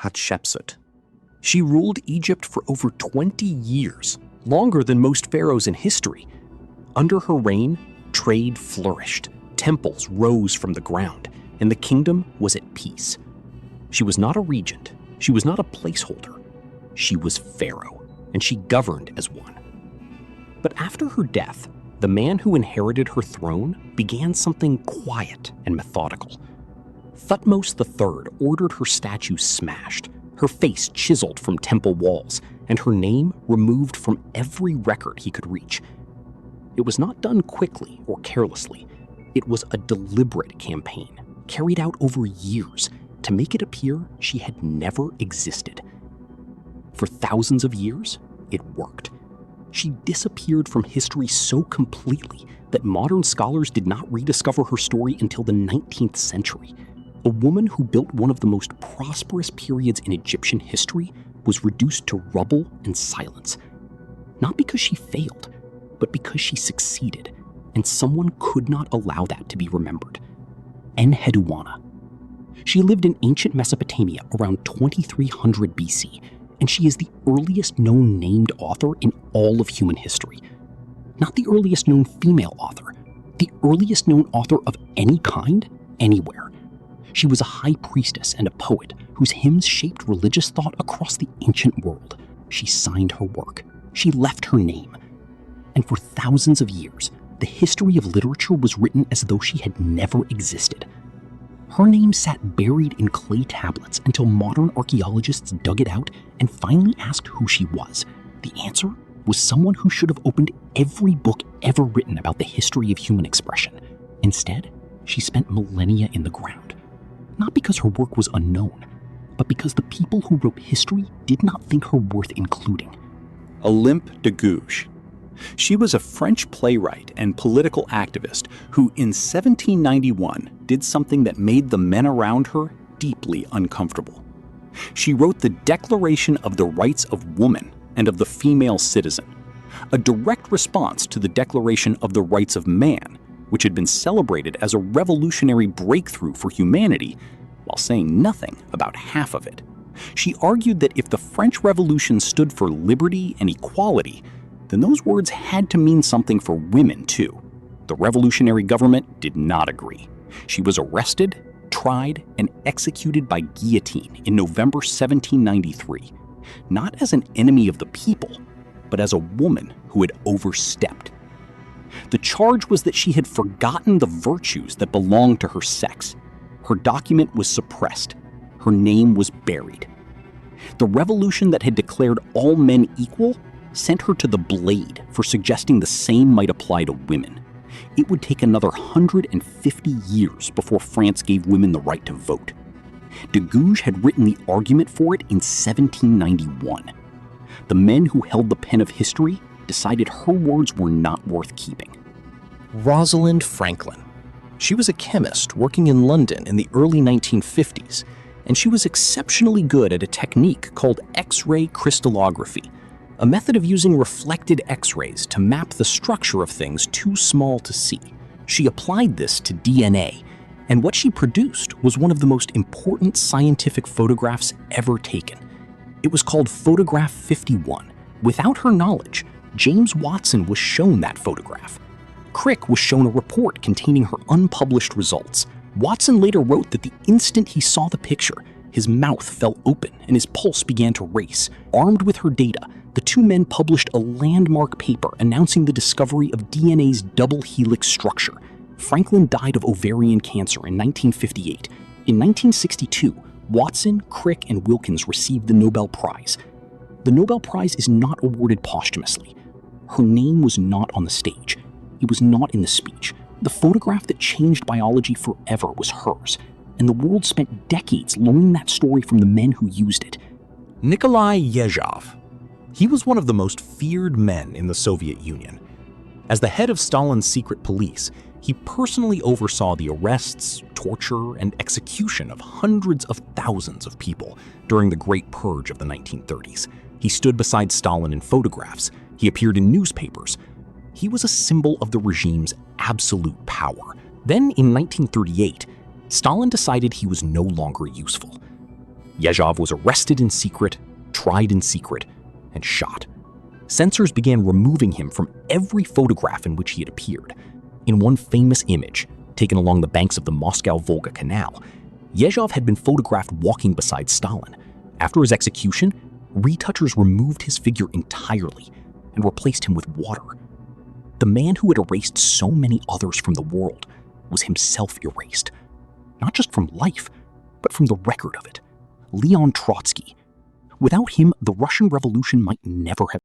Hatshepsut. She ruled Egypt for over 20 years, longer than most pharaohs in history. Under her reign, trade flourished, temples rose from the ground, and the kingdom was at peace. She was not a regent, she was not a placeholder. She was pharaoh, and she governed as one. But after her death, the man who inherited her throne began something quiet and methodical. Thutmose III ordered her statue smashed, her face chiseled from temple walls, and her name removed from every record he could reach. It was not done quickly or carelessly. It was a deliberate campaign, carried out over years, to make it appear she had never existed. For thousands of years, it worked. She disappeared from history so completely that modern scholars did not rediscover her story until the 19th century. A woman who built one of the most prosperous periods in Egyptian history was reduced to rubble and silence. Not because she failed, but because she succeeded, and someone could not allow that to be remembered. Enheduanna. She lived in ancient Mesopotamia around 2300 BC, and she is the earliest known named author in all of human history. Not the earliest known female author, the earliest known author of any kind, anywhere. She was a high priestess and a poet whose hymns shaped religious thought across the ancient world. She signed her work. She left her name. And for thousands of years, the history of literature was written as though she had never existed. Her name sat buried in clay tablets until modern archaeologists dug it out and finally asked who she was. The answer was someone who should have opened every book ever written about the history of human expression. Instead, she spent millennia in the ground. Not because her work was unknown, but because the people who wrote history did not think her worth including. Olympe de Gouges. She was a French playwright and political activist who in 1791 did something that made the men around her deeply uncomfortable. She wrote the Declaration of the Rights of Woman and of the Female Citizen, a direct response to the Declaration of the Rights of Man, which had been celebrated as a revolutionary breakthrough for humanity, while saying nothing about half of it. She argued that if the French Revolution stood for liberty and equality, then those words had to mean something for women too. The revolutionary government did not agree. She was arrested, tried, and executed by guillotine in November 1793, not as an enemy of the people, but as a woman who had overstepped. The charge was that she had forgotten the virtues that belonged to her sex. Her document was suppressed. Her name was buried. The revolution that had declared all men equal sent her to the blade for suggesting the same might apply to women. It would take another 150 years before France gave women the right to vote. De Gouges had written the argument for it in 1791. The men who held the pen of history decided her words were not worth keeping. Rosalind Franklin. She was a chemist working in London in the early 1950s, and she was exceptionally good at a technique called X-ray crystallography, a method of using reflected X-rays to map the structure of things too small to see. She applied this to DNA, and what she produced was one of the most important scientific photographs ever taken. It was called Photograph 51. Without her knowledge, James Watson was shown that photograph. Crick was shown a report containing her unpublished results. Watson later wrote that the instant he saw the picture, his mouth fell open and his pulse began to race. Armed with her data, the two men published a landmark paper announcing the discovery of DNA's double helix structure. Franklin died of ovarian cancer in 1958. In 1962, Watson, Crick, and Wilkins received the Nobel Prize. The Nobel Prize is not awarded posthumously. Her name was not on the stage. It was not in the speech. The photograph that changed biology forever was hers, and the world spent decades learning that story from the men who used it. Nikolai Yezhov. He was one of the most feared men in the Soviet Union. As the head of Stalin's secret police, he personally oversaw the arrests, torture, and execution of hundreds of thousands of people during the Great Purge of the 1930s. He stood beside Stalin in photographs. He appeared in newspapers. He was a symbol of the regime's absolute power. Then in 1938, Stalin decided he was no longer useful. Yezhov was arrested in secret, tried in secret, and shot. Censors began removing him from every photograph in which he had appeared. In one famous image, taken along the banks of the Moscow-Volga Canal, Yezhov had been photographed walking beside Stalin. After his execution, retouchers removed his figure entirely and replaced him with water. The man who had erased so many others from the world was himself erased, not just from life, but from the record of it. Leon Trotsky. Without him, the Russian Revolution might never have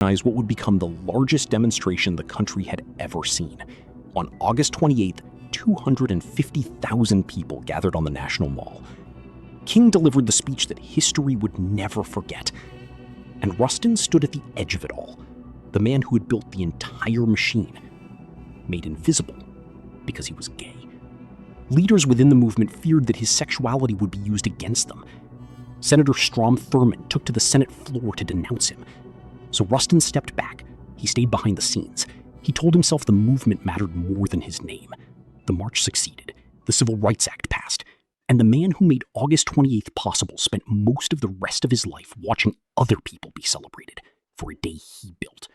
what would become the largest demonstration the country had ever seen. On August 28th, 250,000 people gathered on the National Mall. King delivered the speech that history would never forget. And Rustin stood at the edge of it all, the man who had built the entire machine, made invisible because he was gay. Leaders within the movement feared that his sexuality would be used against them. Senator Strom Thurmond took to the Senate floor to denounce him. So Rustin stepped back. He stayed behind the scenes. He told himself the movement mattered more than his name. The march succeeded. The Civil Rights Act passed. And the man who made August 28th possible spent most of the rest of his life watching other people be celebrated for a day he built.